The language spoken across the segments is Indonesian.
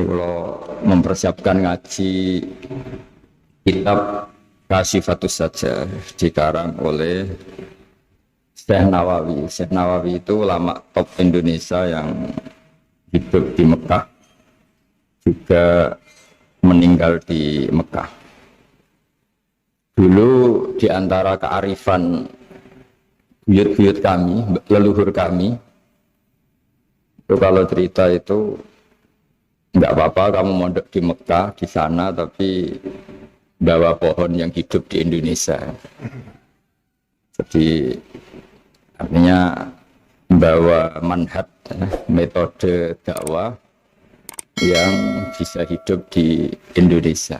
Ini kalau mempersiapkan ngaji kitab Kasyifatus Saja dikarang oleh Syekh Nawawi. Syekh Nawawi itu ulama top Indonesia yang hidup di Mekah, juga meninggal di Mekah. Dulu di antara kearifan buyut-buyut kami, leluhur kami, itu kalau cerita itu enggak apa-apa kamu mondok di Mekah di sana, tapi bawa pohon yang hidup di Indonesia. Jadi artinya membawa manhaj, metode dakwah yang bisa hidup di Indonesia.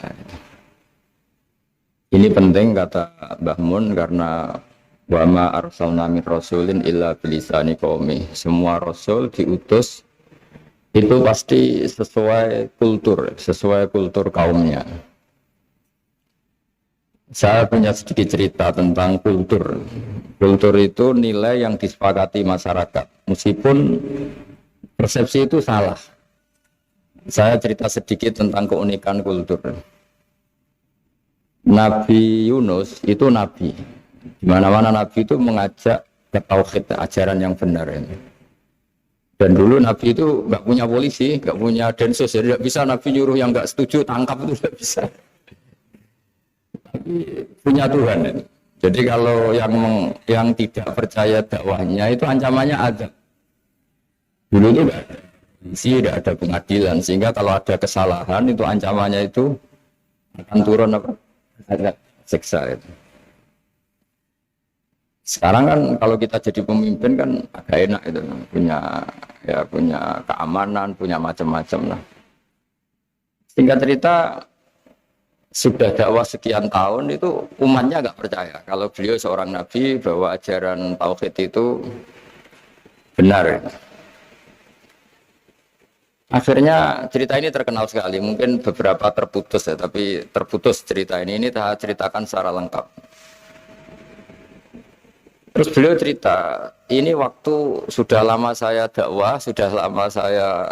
Ini penting kata Mbah Mun karena wa ma arsalna min rasulin illa bilisani qaumi. Semua rasul diutus itu pasti sesuai kultur kaumnya. Saya punya sedikit cerita tentang kultur. Kultur itu nilai yang disepakati masyarakat, meskipun persepsi itu salah. Saya cerita sedikit tentang keunikan kultur. Nabi Yunus itu nabi. Di mana-mana nabi itu mengajak ke tauhid, ajaran yang benar ini. Dan dulu nabi itu nggak punya polisi, nggak punya densus, jadi nggak bisa nabi nyuruh yang nggak setuju tangkap, itu nggak bisa. Tapi punya Tuhan ini. Jadi kalau yang tidak percaya dakwahnya itu ancamannya azab. Dulu itu nggak ada polisi, tidak ada pengadilan, sehingga kalau ada kesalahan itu ancamannya itu akan turun apa? Azab, siksa itu. Sekarang kan kalau kita jadi pemimpin kan agak enak itu, punya keamanan, punya macam-macam lah. Singkat cerita, sudah dakwah sekian tahun itu umatnya agak percaya kalau beliau seorang nabi, bahwa ajaran tauhid itu benar. Akhirnya cerita ini terkenal sekali, mungkin beberapa terputus ya, tapi terputus cerita ini saya ceritakan secara lengkap. Terus beliau cerita, ini waktu sudah lama saya dakwah, sudah lama saya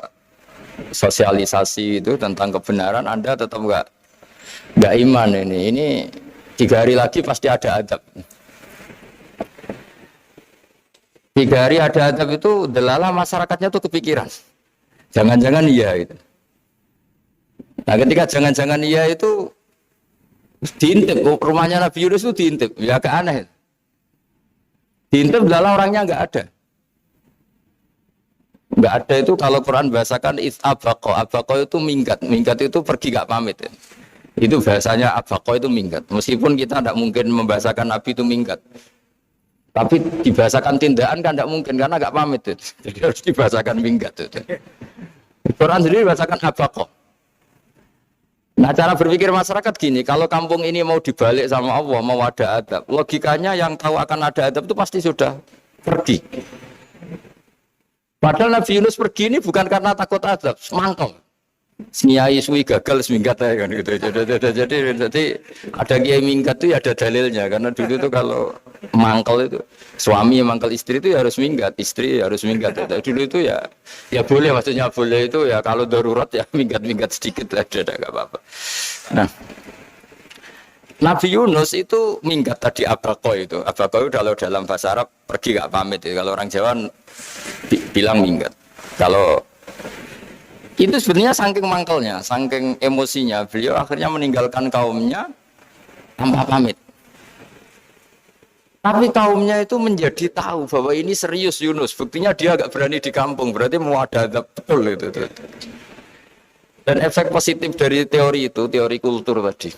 sosialisasi itu tentang kebenaran, Anda tetap nggak iman ini. Ini 3 hari lagi pasti ada adab. 3 hari ada adab itu delala masyarakatnya tuh kepikiran. Jangan-jangan iya itu. Nah ketika jangan-jangan iya itu diintip, rumahnya Nabi Yunus itu diintip, ya agak aneh. Diintip delala orangnya nggak ada. Nggak ada itu kalau Quran bahasakan abaqo itu minggat itu pergi nggak pamit ya. Itu bahasanya abaqo itu minggat. Meskipun kita tidak mungkin membahasakan Nabi itu minggat, tapi dibahasakan tindakan kan tidak mungkin karena nggak pamit itu. Jadi harus dibahasakan minggat itu. Quran sendiri bahasakan abaqo. Nah cara berpikir masyarakat gini, kalau kampung ini mau dibalik sama Allah, mau ada adab, logikanya yang tahu akan ada adab itu pasti sudah pergi. Padahal Nabi Yunus pergi ini bukan karena takut adab, semangkal. Senyai suwi gagal seminggat ya kan gitu. Jadi ada kiai minggat itu ya ada dalilnya, karena dulu itu kalau mangkal itu suami mangkal istri itu ya harus minggat, istri harus minggat. Dulu itu ya boleh, maksudnya boleh itu ya kalau darurat ya minggat sedikit ada enggak apa-apa. Nah, Nabi Yunus itu minggat tadi abaqo itu. Abaqo itu kalau dalam bahasa Arab pergi enggak pamit ya. Kalau orang Jawa bilang minggat. Kalau itu sebenarnya saking mangkelnya, saking emosinya, beliau akhirnya meninggalkan kaumnya tanpa pamit. Tapi kaumnya itu menjadi tahu bahwa ini serius Yunus. Buktinya dia agak berani di kampung, berarti mau ada adab betul itu. Dan efek positif dari teori itu, teori kultur tadi.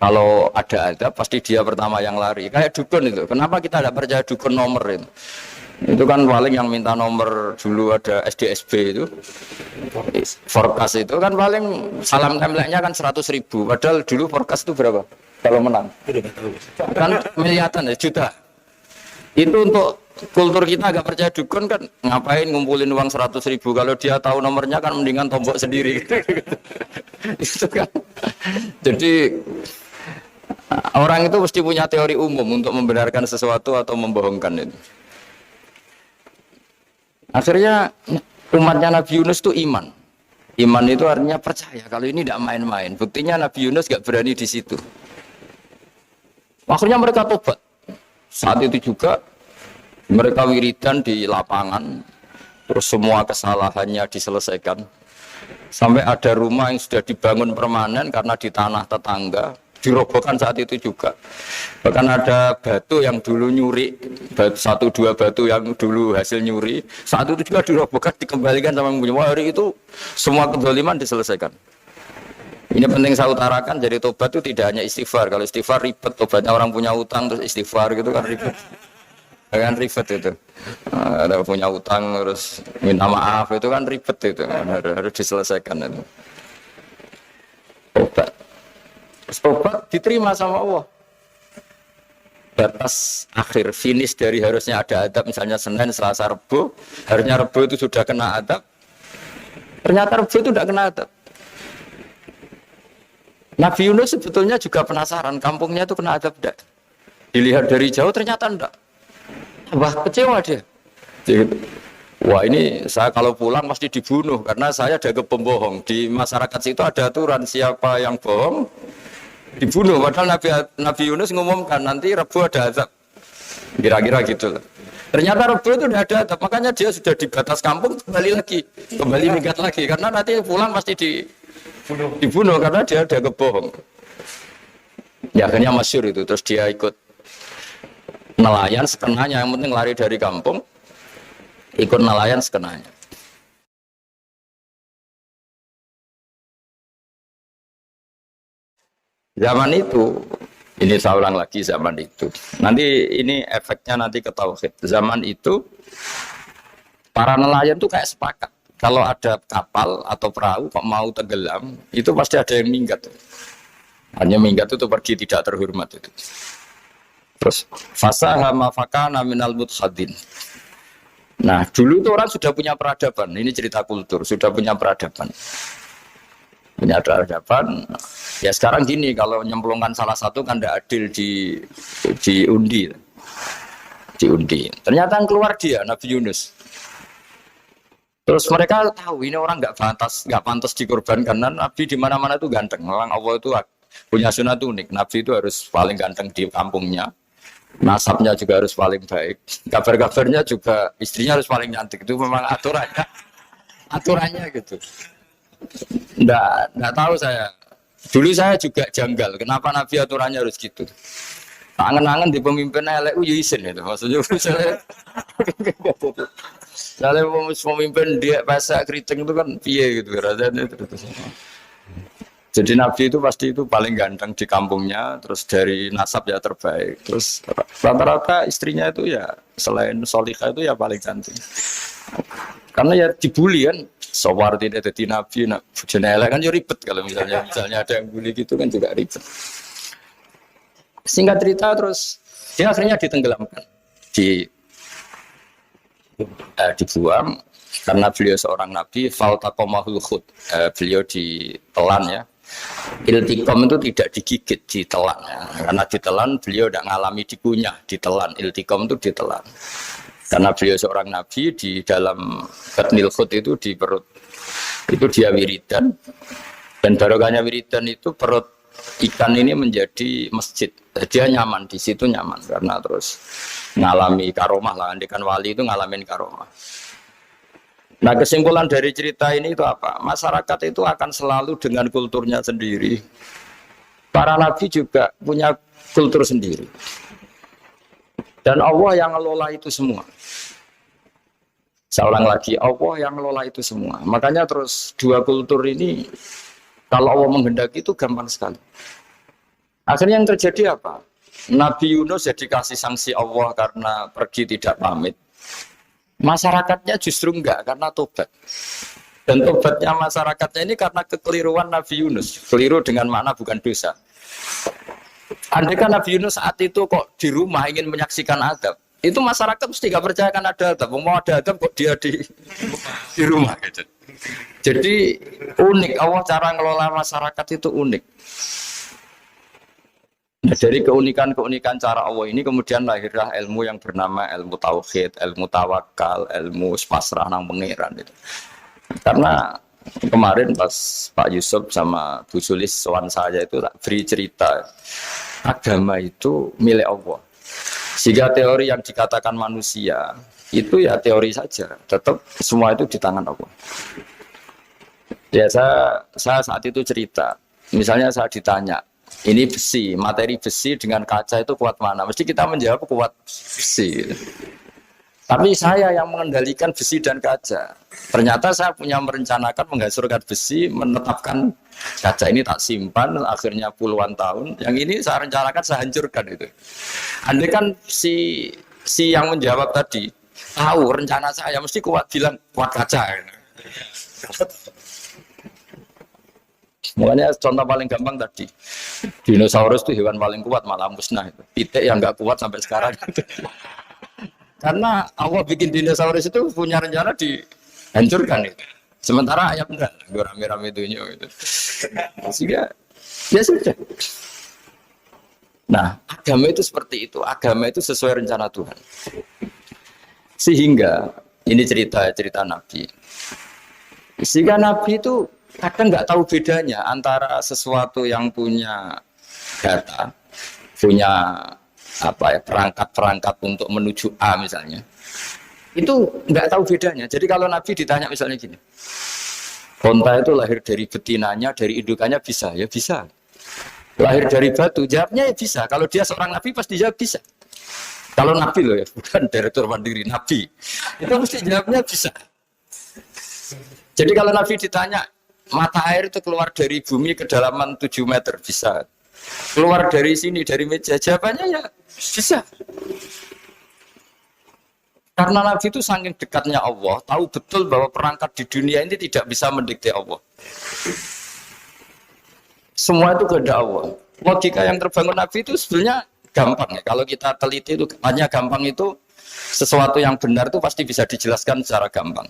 Kalau ada adab, pasti dia pertama yang lari. Kayak dukun itu. Kenapa kita tidak percaya dukun nomor itu? Itu kan paling yang minta nomor dulu ada SDSB itu, forecast itu kan paling salam template-nya kan 100.000, padahal dulu forecast itu berapa kalau menang? Kan miliaran ya, juta. Itu untuk kultur kita agak percaya dukun kan, ngapain ngumpulin uang 100.000, kalau dia tahu nomornya kan mendingan tombok sendiri. Itu kan. Jadi orang itu mesti punya teori umum untuk membenarkan sesuatu atau membohongkan itu. Akhirnya umatnya Nabi Yunus itu iman. Iman itu artinya percaya kalau ini tidak main-main. Buktinya Nabi Yunus gak berani di situ. Akhirnya mereka tobat. Saat itu juga mereka wiridan di lapangan, terus semua kesalahannya diselesaikan. Sampai ada rumah yang sudah dibangun permanen karena di tanah tetangga, dirobohkan saat itu juga. Bahkan ada batu yang dulu nyuri, satu dua batu yang dulu hasil nyuri, saat itu juga dirobohkan, dikembalikan sama yang punya. Hari itu semua kezaliman diselesaikan. Ini penting saya utarakan, jadi tobat itu tidak hanya istighfar. Kalau istighfar ribet, tobatnya orang punya utang terus istighfar gitu kan ribet. Kan ribet itu. Ada punya utang terus minta maaf itu kan ribet itu kan harus diselesaikan itu. Tobat diterima sama Allah. Batas akhir finish dari harusnya ada adab misalnya Senin, Selasa, Rabu, harusnya Rabu itu sudah kena adab. Ternyata Rabu itu tidak kena adab. Nabi Yunus sebetulnya juga penasaran kampungnya itu kena adab tidak. Dilihat dari jauh ternyata tidak. Wah, kecewa dia. Wah, ini saya kalau pulang pasti dibunuh karena saya ada pembohong. Di masyarakat situ ada aturan siapa yang bohong dibunuh. Padahal Nabi Yunus ngumumkan nanti Rabu ada azab. Kira-kira gitu lah. Ternyata Rabu itu tidak ada azab, makanya dia sudah di batas kampung kembali minggat lagi karena nanti pulang pasti dibunuh karena dia ada kebohong. Ya akhirnya masyhur itu, terus dia ikut nelayan sekenanya, yang penting lari dari kampung, ikut nelayan sekenanya. Zaman itu, ini saya ulang lagi zaman itu. Nanti ini efeknya nanti ke tauhid. Zaman itu para nelayan tuh kayak sepakat. Kalau ada kapal atau perahu kok mau tenggelam, itu pasti ada yang minggat. Hanya minggat itu pergi tidak terhormat itu. Terus fasahama fakana minal mutkhadin. Nah, dulu itu orang sudah punya peradaban. Ini cerita kultur, sudah punya peradaban. Punya peradaban. Ya sekarang gini, kalau nyemplungkan salah satu kan tidak adil diundi. Diundi. Ternyata yang keluar dia, Nabi Yunus. Terus mereka tahu ini orang nggak pantas dikorbankan. Karena Nabi di mana-mana itu ganteng. Orang Allah itu punya sunat unik. Nabi itu harus paling ganteng di kampungnya. Nasabnya juga harus paling baik. Kabar-kabarnya juga istrinya harus paling cantik. Itu memang aturannya gitu. Nggak tahu saya. Dulu saya juga janggal. Kenapa Nabi aturannya harus gitu? Angen-angen di pemimpin elek isin itu. Maksudnya misalnya pemimpin dia pasak keriting itu kan piye gitu rasanya terus. Jadi Nabi itu pasti itu paling ganteng di kampungnya, terus dari nasab ya terbaik, terus rata-rata istrinya itu ya selain solihah itu ya paling cantik. Karena ya dibully kan, sawar tidak jadi Nabi, jenela kan ya ribet kalau misalnya ada yang bully gitu kan juga ribet. Singkat cerita terus dia akhirnya ditenggelamkan, dibuang karena beliau seorang Nabi, faltaqamahul khut, beliau ditelan ya. Iltiqam itu tidak digigit, ditelan ya. Karena ditelan beliau tidak mengalami dikunyah, ditelan. Iltiqam itu ditelan. Karena beliau seorang nabi di dalam batnil khut itu di perut itu dia wiridan, dan barokahnya wiridan itu perut ikan ini menjadi masjid. Dia nyaman di situ, nyaman karena terus mengalami karomah lah. Andikan wali itu ngalamin karomah. Nah, kesimpulan dari cerita ini itu apa? Masyarakat itu akan selalu dengan kulturnya sendiri. Para nabi juga punya kultur sendiri. Dan Allah yang ngelola itu semua. Saya ulang lagi, Allah yang ngelola itu semua. Makanya terus dua kultur ini, kalau Allah menghendaki itu gampang sekali. Akhirnya yang terjadi apa? Nabi Yunus jadi kasih sanksi Allah karena pergi tidak pamit. Masyarakatnya justru enggak karena tobat. Dan tobatnya masyarakatnya ini karena kekeliruan Nabi Yunus. Keliru dengan makna bukan dosa. Andai kan Nabi Yunus saat itu kok di rumah ingin menyaksikan adab, itu masyarakat mesti gak percaya kan ada adab. Mau ada adab kok dia di rumah gitu. Jadi unik, Allah cara ngelola masyarakat itu unik. Nah, dari keunikan-keunikan cara Allah ini kemudian lahirlah ilmu yang bernama ilmu tauhid, ilmu tawakal, ilmu pasrah nang pangeran itu. Karena kemarin pas Pak Yusuf sama Bu Sulis soal saya itu tak beri cerita agama itu milik Allah. Sehingga teori yang dikatakan manusia itu ya teori saja, tetap semua itu di tangan Allah. Ya saya saat itu cerita, misalnya saya ditanya, ini besi, materi besi dengan kaca itu kuat mana? Mesti kita menjawab kuat besi. Tapi saya yang mengendalikan besi dan kaca. Ternyata saya punya merencanakan menghancurkan besi, menetapkan kaca ini tak simpan, akhirnya puluhan tahun. Yang ini saya rencanakan, saya hancurkan itu. Andai kan si yang menjawab tadi tahu rencana saya, mesti kuat bilang kuat kaca. Makanya contoh paling gampang tadi, dinosaurus itu hewan paling kuat malah musnah itu. Pitik yang nggak kuat sampai sekarang. Karena Allah bikin dinosaurus itu punya rencana dihancurkan itu. Sementara ayam enggak, rame-rame dunia itu. Sehingga ya sudah. Nah, agama itu seperti itu. Agama itu sesuai rencana Tuhan. Sehingga ini cerita Nabi. Sehingga Nabi itu kadang nggak tahu bedanya antara sesuatu yang punya data, punya perangkat-perangkat untuk menuju A misalnya, itu nggak tahu bedanya. Jadi kalau Nabi ditanya misalnya gini, onta itu lahir dari betinanya, dari indukannya bisa, ya bisa. Lahir dari batu, jawabnya ya bisa. Kalau dia seorang Nabi pasti jawab bisa. Kalau Nabi loh ya, bukan direktur mandiri, Nabi, itu mesti jawabnya bisa. Jadi kalau Nabi ditanya, mata air itu keluar dari bumi kedalaman 7 meter, bisa. Keluar dari sini, dari meja, jawabannya ya bisa. Karena Nabi itu saking dekatnya Allah, tahu betul bahwa perangkat di dunia ini tidak bisa mendikte Allah. Semua itu kehendak Allah. Logika yang terbangun Nabi itu sebenarnya gampang ya. Kalau kita teliti itu hanya gampang itu, sesuatu yang benar itu pasti bisa dijelaskan secara gampang.